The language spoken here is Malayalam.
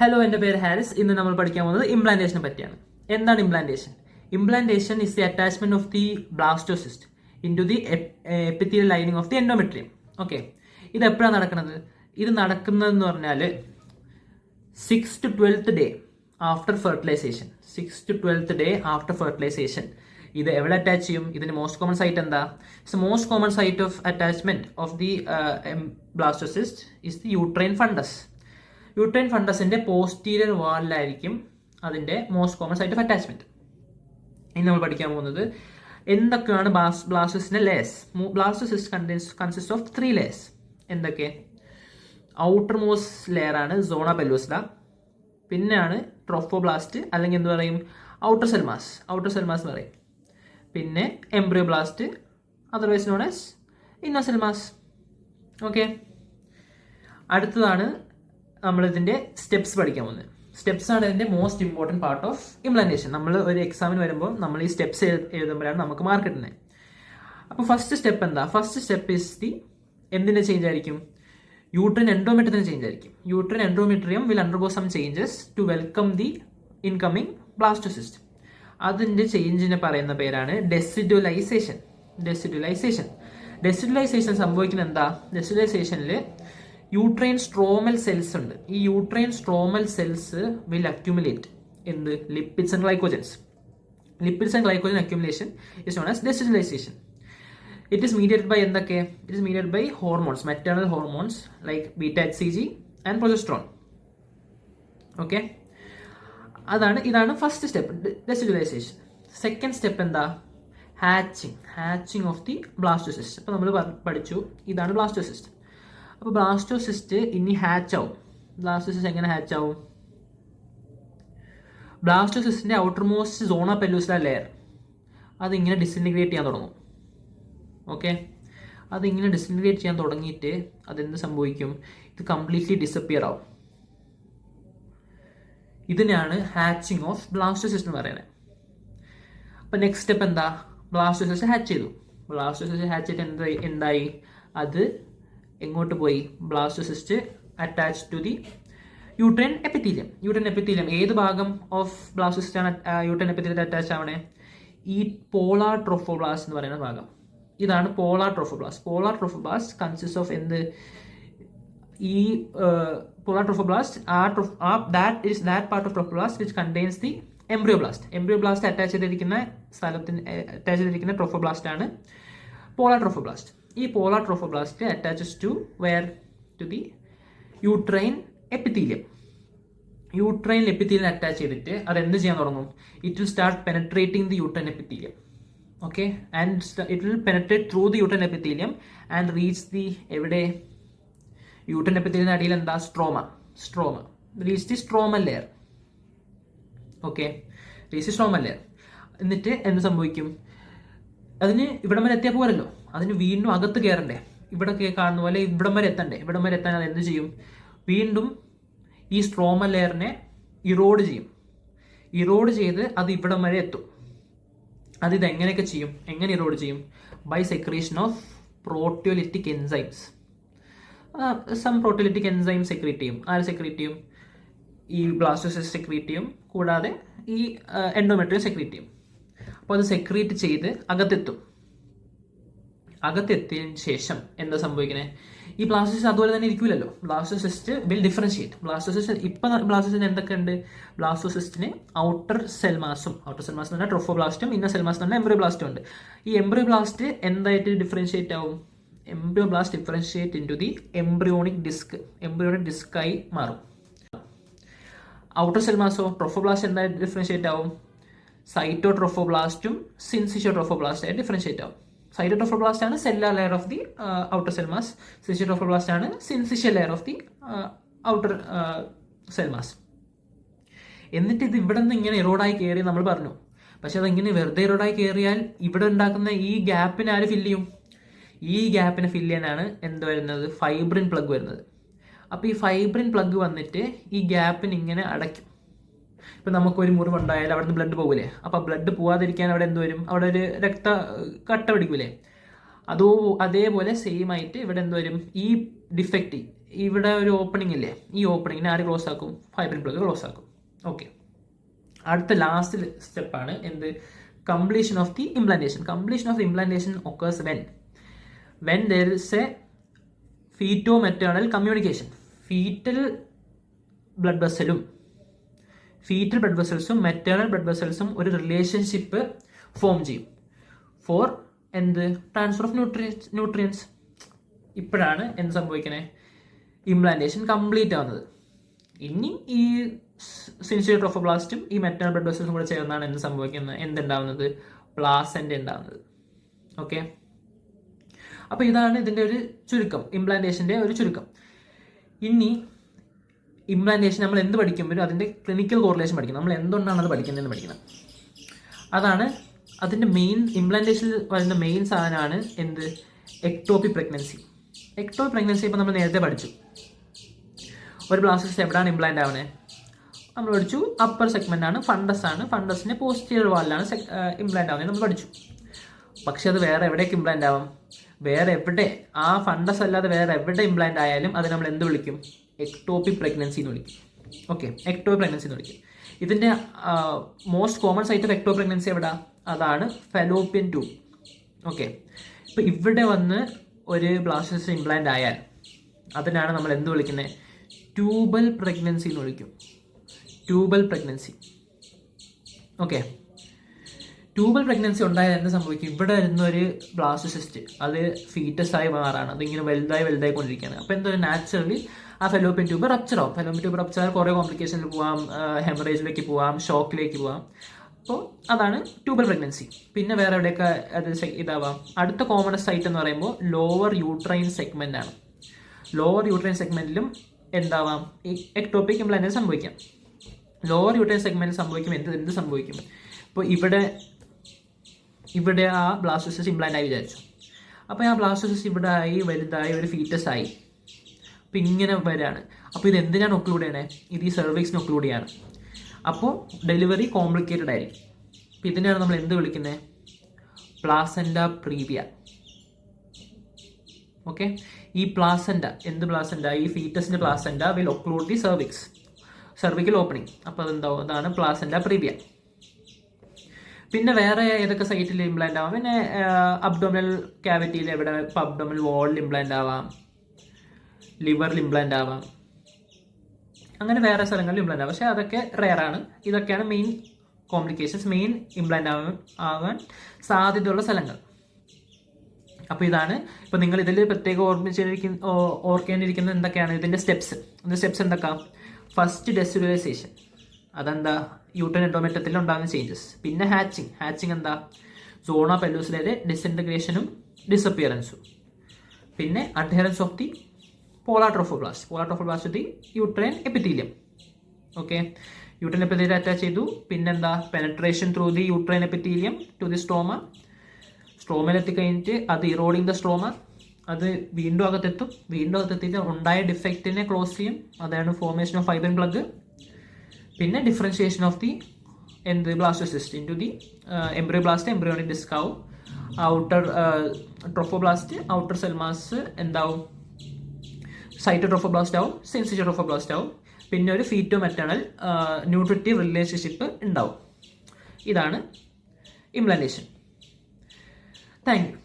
ഹലോ, എൻ്റെ പേര് ഹാരിസ്. ഇന്ന് നമ്മൾ പഠിക്കാൻ പോകുന്നത് ഇംപ്ലാന്റേഷനെ പറ്റിയാണ്. എന്താണ് implantation? Implantation is the attachment of the blastocyst into the epithelial lining of the endometrium. Okay, ഇത് എപ്പോഴാണ് നടക്കുന്നത്? ഇത് നടക്കുന്നതെന്ന് പറഞ്ഞാൽ 6th to 12th day after fertilization. 6th to 12th day after fertilization. ഇത് എവിടെ അറ്റാച്ച് ചെയ്യും? ഇതിന്റെ മോസ്റ്റ് കോമൺ സൈറ്റ് എന്താ? Most common site of attachment of the blastocyst is the uterine fundus. Uterine ഫണ്ടസിന്റെ പോസ്റ്റീരിയർ വാളിലായിരിക്കും അതിന്റെ most common site of attachment. ഇനി നമ്മൾ പഠിക്കാൻ പോകുന്നത് എന്തൊക്കെയാണ് ബ്ലാസ്റ്റോസിന്റെ layers. Blastocyst consist of 3 layers. എന്തൊക്കെ? ഔട്ടർ മോസ്റ്റ് ലെയർ ആണ് സോണ പെല്ലോസിഡ, പിന്നെയാണ് ട്രോഫോബ്ലാസ്റ്റ് അല്ലെങ്കിൽ എന്ത് പറയും, ഔട്ടർ സെൽമാസ് പറയും, പിന്നെ embryoblast otherwise known as inner cell mass. Okay, അടുത്തതാണ് നമ്മൾ ഇതിന്റെ സ്റ്റെപ്സ് പഠിക്കാൻ പോകുന്നത്. സ്റ്റെപ്സ് ആണ് ഇതിന്റെ most important part of implantation. നമ്മൾ ഒരു എക്സാമിന് വരുമ്പോൾ നമ്മൾ ഈ സ്റ്റെപ്സ് എഴുതുമ്പോഴാണ് നമുക്ക് മാർക്ക് കിട്ടുന്നത്. അപ്പോൾ ഫസ്റ്റ് സ്റ്റെപ്പ് എന്താ? ഫസ്റ്റ് സ്റ്റെപ്പ് ഇസ് ദി എന്തിന്റെ ചേഞ്ച് ആയിരിക്കും? യൂട്രൈൻ എൻഡോമെട്രിയത്തിന് ചേഞ്ച് ആയിരിക്കും. Uterine endometrium will undergo some changes to welcome the incoming blastocyst. അതിന്റെ ചേഞ്ചിനെ പറയുന്ന പേരാണ് ഡെസിഡുലൈസേഷൻ. ഡെസിഡുലൈസേഷൻ സംഭവിക്കുന്നത് എന്താ? ഡെസിഡുലൈസേഷനിൽ യൂട്രൈൻ സ്ട്രോമൽ സെൽസ് ഉണ്ട്. ഈ uterine stromal cells will accumulate എന്ത്? Lipids and glycogens. Lipids and glycogen accumulation is known as decidualization. It is mediated by എന്തൊക്കെ? It is mediated by hormones, maternal hormones like ബീറ്റ-HCG ആൻഡ് പ്രൊജസ്ട്രോൺ. ഓക്കെ, ഇതാണ് first step, decidualization. Second step എന്താ? Hatching of the blastocyst. അപ്പോൾ നമ്മൾ പഠിച്ചു ഇതാണ് ബ്ലാസ്റ്റോസിസ്റ്റ്. അപ്പോൾ ബ്ലാസ്റ്റോസിസ്റ്റ് ഇനി ഹാച്ച് ആവും. ബ്ലാസ്റ്റോസിസ്റ്റ് എങ്ങനെ ഹാച്ച് ആവും? ബ്ലാസ്റ്റോസിസ്റ്റിന്റെ ഔട്ടർ മോസ്റ്റ് സോണ പെല്ലോസിഡ ലെയർ അതിങ്ങനെ ഡിസിൻറ്റിഗ്രേറ്റ് ചെയ്യാൻ തുടങ്ങും. ഓക്കെ, അതിങ്ങനെ ഡിസിൻറ്റിഗ്രേറ്റ് ചെയ്യാൻ തുടങ്ങിയിട്ട് അതെന്ത് സംഭവിക്കും? ഇത് കംപ്ലീറ്റ്ലി ഡിസപ്പിയർ ആവും. ഇതിനാണ് ഹാച്ചിങ് ഓഫ് ബ്ലാസ്റ്റോസിസ്റ്റ് എന്ന് പറയുന്നത്. അപ്പം നെക്സ്റ്റ് സ്റ്റെപ്പ് എന്താ? ബ്ലാസ്റ്റോസിസ്റ്റ് ഹാച്ച് ചെയ്തു. ബ്ലാസ്റ്റോസിസ്റ്റ് ഹാച്ച് ചെയ്തിട്ട് എന്തായി? അത് എങ്ങോട്ട് പോയി? Blastocyst attach to the uterine epithelium. Uterine epithelium ഏത് ഭാഗം ഓഫ് ബ്ലാസ്റ്റോസിസ്റ്റ് ആണ് യൂട്രൈൻ എപ്പിത്തീലിയം അറ്റാച്ച് ആവണേ? ഈ പോളാർ ട്രോഫോബ്ലാസ്റ്റ് എന്ന് പറയുന്ന ഭാഗം. ഇതാണ് polar trophoblast. Polar trophoblast consist of എന്ത്? ഈ polar trophoblast that is that part of trophoblast which contains the embryoblast attach ചെയ്തിരിക്കുന്ന ട്രോഫോബ്ലാസ്റ്റ് ആണ് പോളാർ ട്രോഫോബ്ലാസ്റ്റ്. ഈ polar trophoblast attaches to where? To the uterine epithelium. Uterine epithelium attach ചെയ്തിട്ട് അത് എന്ത് ചെയ്യാൻ തുടങ്ങും? It will start penetrating the uterine epithelium. Okay, and it will penetrate through the uterine epithelium and reach the എവിടെ? യൂട്രൈൻ എപ്പിത്തീലിയത്തിന്റെ അടിയിൽ എന്താ? Stroma. Reach the stromal layer. Okay, reach the stromal layer. എന്നിട്ട് എന്ത് സംഭവിക്കും? അതിന് ഇവിടം വരെ എത്തിയാൽ പോരല്ലോ, അതിന് വീണ്ടും അകത്ത് കയറണ്ടേ? ഇവിടെ കാണുന്ന പോലെ ഇവിടം വരെ എത്തണ്ടേ? ഇവിടം വരെ എത്താൻ അത് എന്ത് ചെയ്യും? വീണ്ടും ഈ സ്ട്രോമൽ ലെയറിനെ ഇറോഡ് ചെയ്ത് അത് ഇവിടം വരെ എത്തും. ഇത് എങ്ങനെയൊക്കെ ചെയ്യും? എങ്ങനെ ഇറോഡ് ചെയ്യും? By secretion of proteolytic enzymes. Some proteolytic enzyme secrete ചെയ്യും. ആര് സെക്രീറ്റ് ചെയ്യും? ഈ ബ്ലാസ്റ്റോസിസ്റ്റ് സെക്രീറ്റ് ചെയ്യും, കൂടാതെ ഈ എൻഡോമെട്രിയം സെക്രീറ്റ് ചെയ്യും. അപ്പോൾ അത് സെക്രീറ്റ് ചെയ്ത് അകത്തെത്തിയതിന് ശേഷം എന്താ സംഭവിക്കണേ? ഈ ബ്ലാസ്റ്റോസിസ്റ്റ് അതുപോലെ തന്നെ ഇരിക്കില്ലല്ലോ. Blastocyst will differentiate. ബ്ലാസ്റ്റോസിസ്റ്റ് എന്തൊക്കെ ഉണ്ട്? ബ്ലാസ്റ്റോസിസ്റ്റിന് ഔട്ടർ സെൽമാസും എന്ന് പറഞ്ഞാൽ ട്രോഫോബ്ലാസ്റ്റും ഇന്നർ സെൽമാസ് എന്ന് പറഞ്ഞാൽ എംബ്രിയോബ്ലാസ്റ്റും ഉണ്ട്. ഈ എംബ്രിയോബ്ലാസ്റ്റ് എന്തായിട്ട് ഡിഫറൻഷിയേറ്റ് ആവും? Embryoblast differentiate into the embryonic disc ആയി മാറും. ഔട്ടർ സെൽമാസോ ട്രോഫോബ്ലാസ്റ്റ് എന്തായിട്ട് ഡിഫറൻഷിയേറ്റ് ആവും? സൈറ്റോട്രോഫോബ്ലാസ്റ്റും സിൻസിഷ്യോട്രോഫോബ്ലാസ്റ്റ് ആയിട്ട് ഡിഫറൻഷിയേറ്റ് ആവും. സൈറ്റോട്രോഫോബ്ലാസ്റ്റ് ആണ് cellular layer of the outer cell mass. Syncytiotrophoblast ആണ് syncytial layer of the outer cell mass. എന്നിട്ട് ഇത് ഇവിടെ നിന്ന് ഇങ്ങനെ ഇറോഡായി കയറി നമ്മൾ പറഞ്ഞു. പക്ഷെ അതിങ്ങനെ വെറുതെ ഇറോഡായി കയറിയാൽ ഇവിടെ ഉണ്ടാക്കുന്ന ഈ ഗ്യാപ്പിനെ ആര് ഫില്ല് ചെയ്യും? ഈ ഗ്യാപ്പിനെ ഫില്ല് ചെയ്യാനാണ് എന്ത് വരുന്നത്? ഫൈബ്രിൻ പ്ലഗ് വരുന്നത്. അപ്പോൾ ഈ ഫൈബ്രിൻ പ്ലഗ് വന്നിട്ട് ഈ ഗ്യാപ്പിന് ഇങ്ങനെ അടയ്ക്കും. ഇപ്പം നമുക്കൊരു മുറിവുണ്ടായാൽ അവിടെ നിന്ന് ബ്ലഡ് പോകില്ലേ? അപ്പോൾ ബ്ലഡ് പോവാതിരിക്കാൻ അവിടെ എന്ത് വരും? അവിടെ ഒരു കട്ട പിടിക്കൂലേ? അതേപോലെ സെയിം ആയിട്ട് ഇവിടെ എന്ത് വരും? ഈ ഡിഫക്റ്റ് ഇവിടെ ഒരു ഓപ്പണിംഗ് ഇല്ലേ, ഈ ഓപ്പണിങ്ങിനെ ആര് ക്ലോസ് ആക്കും? ഫൈബ്രിൻ പ്ലഗ് ക്ലോസ് ആക്കും. ഓക്കെ, അടുത്ത ലാസ്റ്റ് സ്റ്റെപ്പാണ് എന്ത്? Completion of the implantation. Completion of the implantation occurs when there is a feto-maternal communication. Fetal blood വെസൽസും മെറ്റേണൽ ബ്ലഡ് വെസൽസും ഒരു റിലേഷൻഷിപ്പ് ഫോം ചെയ്യും ഫോർ എന്ത്? Transfer of nutrients. ഇപ്പോഴാണ് എന്ത് സംഭവിക്കണേ? ഇംപ്ലാന്റേഷൻ കംപ്ലീറ്റ് ആവുന്നത്. ഇനി ഈ സിൻസിയർ ട്രോഫോബ്ലാസ്റ്റും ഈ മെറ്റേണൽ ബ്ലഡ് വെസൽസും കൂടെ ചേർന്നാണ് എന്ത് സംഭവിക്കുന്നത്? എന്തുണ്ടാവുന്നത്? പ്ലാസെന്റ ഉണ്ടാവുന്നത്. ഓക്കെ, അപ്പോൾ ഇതാണ് ഇതിൻ്റെ ഒരു ചുരുക്കം, ഇംപ്ലാന്റേഷൻ്റെ ഒരു ചുരുക്കം. ഇനി ഇംപ്ലാന്റേഷൻ നമ്മൾ എന്ത് പഠിക്കുമ്പോഴും അതിൻ്റെ ക്ലിനിക്കൽ കോറിലേഷൻ പഠിക്കണം. നമ്മൾ എന്തുകൊണ്ടാണ് അത് പഠിക്കുന്നതെന്ന് പഠിക്കണം. അതാണ് അതിൻ്റെ മെയിൻ. ഇംപ്ലാന്റേഷനിൽ വരുന്ന മെയിൻ സാധനമാണ് എന്ത്? Ectopic pregnancy. എക്ടോപിക് പ്രഗ്നൻസി ഇപ്പോൾ നമ്മൾ നേരത്തെ പഠിച്ചു. ഒരു ബ്ലാസ്റ്റോസിസ്റ്റ് എവിടെയാണ് ഇംപ്ലാന്റ് ആവണേ? നമ്മൾ പഠിച്ചു അപ്പർ സെഗ്മെന്റ് ആണ്, ഫണ്ടസ് ആണ്. ഫണ്ടസിന്റെ പോസ്റ്റീരിയർ വാളിലാണ് ഇംപ്ലാന്റ് ആവുന്നത് നമ്മൾ പഠിച്ചു. പക്ഷെ അത് വേറെ എവിടേക്ക് ഇംപ്ലാന്റ് ആവാം? വേറെ എവിടെ, ആ ഫണ്ടസ് അല്ലാതെ വേറെ എവിടെ ഇംപ്ലാന്റ് ആയാലും അത് നമ്മൾ എന്ത് വിളിക്കും? എക്ടോപിക് പ്രഗ്നൻസി എന്ന് വിളിക്കും. ഓക്കെ, എക്ടോപിക് പ്രഗ്നൻസി എന്ന് വിളിക്കും. ഇതിന്റെ most common site of ectopic pregnancy എവിടെ? അതാണ് ഫെലോപ്പിയൻ ട്യൂബ്. ഓക്കെ, ഇപ്പൊ ഇവിടെ വന്ന് ഒരു ബ്ലാസ്റ്റോസിസ്റ്റ് ഇംപ്ലാന്റ് ആയാൽ അതിനാണ് നമ്മൾ എന്ത് വിളിക്കുന്നത്? ട്യൂബൽ പ്രഗ്നൻസി എന്ന് വിളിക്കും. Tubal pregnancy. Okay, tubal pregnancy ഉണ്ടായാൽ എന്ത് സംഭവിക്കും? ഇവിടെ വരുന്നൊരു ബ്ലാസ്റ്റോസിസ്റ്റ് അത് ഫീറ്റസ് ആയി മാറാണ്. അതിങ്ങനെ വലുതായി കൊണ്ടിരിക്കുകയാണ്. അപ്പോൾ എന്തൊരു നാച്ചുറലി ആ ഫെലോപ്പിയൻ ട്യൂബ് റപ്ചർ ആവും. ഫെലോപ്പിയൻ ട്യൂബ് റപ്ചർ കുറേ കോംപ്ലിക്കേഷനിൽ പോവാം, ഹെമറേജിലേക്ക് പോവാം, ഷോക്കിലേക്ക് പോവാം. അപ്പോൾ അതാണ് ട്യൂബൽ പ്രഗ്നൻസി. പിന്നെ വേറെ എവിടെയൊക്കെ അത് ഇതാവാം? അടുത്ത കോമണസ്റ്റ് സൈറ്റ് എന്ന് പറയുമ്പോൾ ലോവർ യൂട്രൈൻ സെഗ്മെന്റ് ആണ്. ലോവർ യൂട്രൈൻ സെഗ്മെന്റിലും എന്താവാം? എക്ടോപിക് ഇംപ്ലാന്റേഷൻ സംഭവിക്കാം. ലോവർ യൂട്രൈൻ സെഗ്മെന്റ് സംഭവിക്കും. എന്ത് സംഭവിക്കും? ഇപ്പോൾ ഇവിടെ ആ ബ്ലാസ്റ്റോസിസ്റ്റ് ഇംപ്ലാന്റ് ആയി വിചാരിച്ചു. അപ്പോൾ ആ ബ്ലാസ്റ്റോസിസ്റ്റ് ഇവിടെ ആയി വലുതായി ഒരു ഫീറ്റസ് ആയി. അപ്പോൾ ഇങ്ങനെ വരികയാണ്. അപ്പോൾ ഇത് എന്തിനാണ് ഒക്ലൂഡ് ചെയ്യണേ? ഇത് ഈ സെർവിക്സിന് ഒക്ലൂഡ് ചെയ്യാണ്. അപ്പോൾ ഡെലിവറി കോംപ്ലിക്കേറ്റഡ് ആയിരിക്കും. അപ്പോൾ ഇതിനെയാണ് നമ്മൾ എന്ത് വിളിക്കുന്നത്? Placenta previa. ഓക്കെ, ഈ പ്ലാസെന്റ, എന്ത് പ്ലാസെന്റ? ഈ ഫീറ്റസിന്റെ placenta will occlude the cervical opening. അപ്പോൾ അതെന്താവും? അതാണ് പ്ലാസെന്റ പ്രീവിയ. പിന്നെ വേറെ ഏതൊക്കെ സൈറ്റിൽ ഇംപ്ലാന്റ് ആവാം? പിന്നെ അബ്ഡോമിനൽ ക്യാവിറ്റിയിൽ എവിടെ? ഇപ്പോൾ അബ്ഡോമിനൽ വാളിൽ ഇംപ്ലാന്റ് ആവാം, ലിവറിൽ ഇംപ്ലാന്റ് ആവാം, അങ്ങനെ വേറെ സ്ഥലങ്ങളിൽ ഇംപ്ലാന്റ് ആവാം. പക്ഷേ അതൊക്കെ റെയറാണ്. ഇതൊക്കെയാണ് മെയിൻ കോംപ്ലിക്കേഷൻസ്, മെയിൻ ഇംപ്ലാന്റ് ആവാൻ സാധ്യതയുള്ള സ്ഥലങ്ങൾ. അപ്പോൾ ഇതാണ്. ഇപ്പോൾ നിങ്ങൾ ഇതിൽ പ്രത്യേകം ഓർക്കേണ്ടിയിരിക്കുന്നത് എന്തൊക്കെയാണ്? ഇതിൻ്റെ സ്റ്റെപ്സ് എന്തൊക്കെയാണ്? ഫസ്റ്റ് ഡെസിഡുലൈസേഷൻ, അതെന്താ? യൂട്രൈൻ എൻഡോമെട്രിയത്തിൽ ഉണ്ടാകുന്ന ചേഞ്ചസ്. പിന്നെ ഹാച്ചിങ് എന്താ? സോണ പെല്ലൂസിലെ ഡിസിൻറ്റഗ്രേഷനും ഡിസപ്പിയറൻസും. പിന്നെ adherence of the polar trophoblast the uterine epithelium. Okay, uterine epithelium attach ചെയ്തു. പിന്നെന്താ? Penetration through the uterine epithelium to the സ്ട്രോമയിലെത്തി കഴിഞ്ഞിട്ട് അത് ഇറോഡിങ് ദ സ്ട്രോമ, അത് വീണ്ടും അകത്തെത്തിയിട്ട് ഉണ്ടായ ഡിഫക്റ്റിനെ ക്ലോസ് ചെയ്യും. അതാണ് ഫോർമേഷൻ ഓഫ് ഫൈബ്രിൻ പ്ലഗ്. പിന്നെ differentiation of the blastocyst into the embryoblast, embryonic disc ആവും. Outer trophoblast, outer cell mass എന്താവും? സൈറ്റോട്രോഫോബ്ലാസ്റ്റ് ആവും, സിൻസിയർ ട്രോഫോബ്ലാസ്റ്റ് ആവും. പിന്നെ ഒരു ഫീറ്റോ മെറ്റേണൽ ന്യൂട്രിറ്റീവ് റിലേഷൻഷിപ്പ് ഉണ്ടാവും. ഇതാണ് ഇംപ്ലാന്റേഷൻ. Thank you.